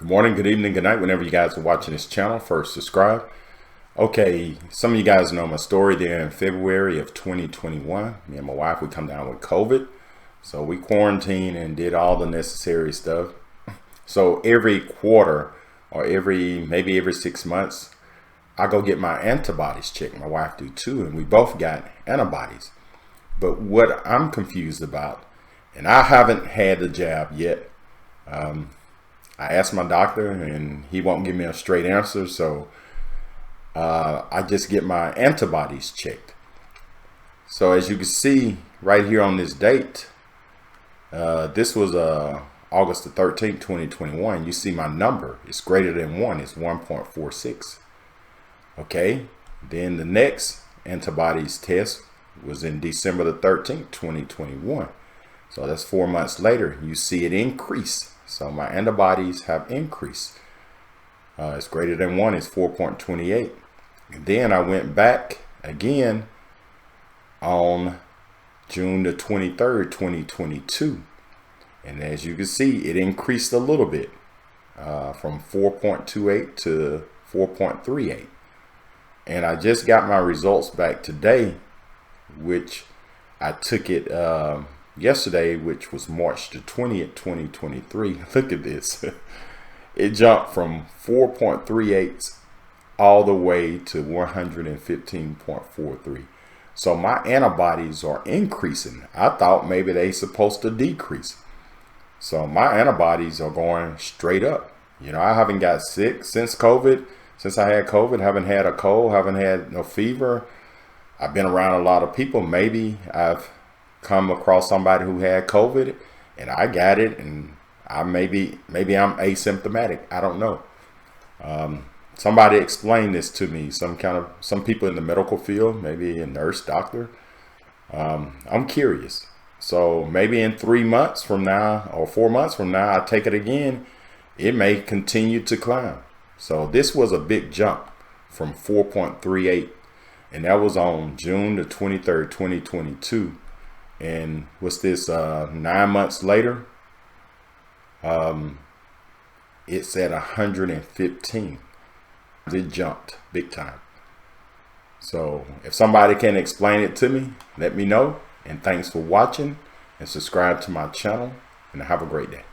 Good morning, good evening, good night, whenever you guys are watching this channel. First, subscribe. Okay, some of you guys know my story there in February of 2021. Me and my wife, we come down with COVID. So we quarantined and did all the necessary stuff. So every quarter or maybe every 6 months, I go get my antibodies checked. My wife do too, and we both got antibodies. But what I'm confused about, and I haven't had the jab yet. I asked my doctor and he won't give me a straight answer. So I just get my antibodies checked. So as you can see right here on this date, this was August the 13th, 2021. You see my number, it's greater than 1, it's 1.46. Okay, then the next antibodies test was in December the 13th, 2021. So that's 4 months later. You see it increase. So my antibodies have increased. It's greater than 1, it's 4.28. And then I went back again on June the 23rd, 2022. And as you can see, it increased a little bit from 4.28 to 4.38. And I just got my results back today, which I took it yesterday, which was March the 20th, 2023. Look at this. It jumped from 4.38 all the way to 115.43. So my antibodies are increasing. I thought maybe they supposed to decrease. So my antibodies are going straight up. You know, I haven't got sick since COVID. Since I had COVID, haven't had a cold, haven't had no fever. I've been around a lot of people. Maybe I've come across somebody who had COVID and I got it, and I maybe I'm asymptomatic. I don't know. Somebody explained this to me. Some people in the medical field, maybe a nurse, doctor. I'm curious. So maybe in 3 months from now or 4 months from now, I take it again. It may continue to climb. So this was a big jump from 4.38, and that was on June the 23rd, 2022. And what's this, 9 months later, it's at 115. It jumped big time. So if somebody can explain it to me, let me know. And thanks for watching, and subscribe to my channel, and have a great day.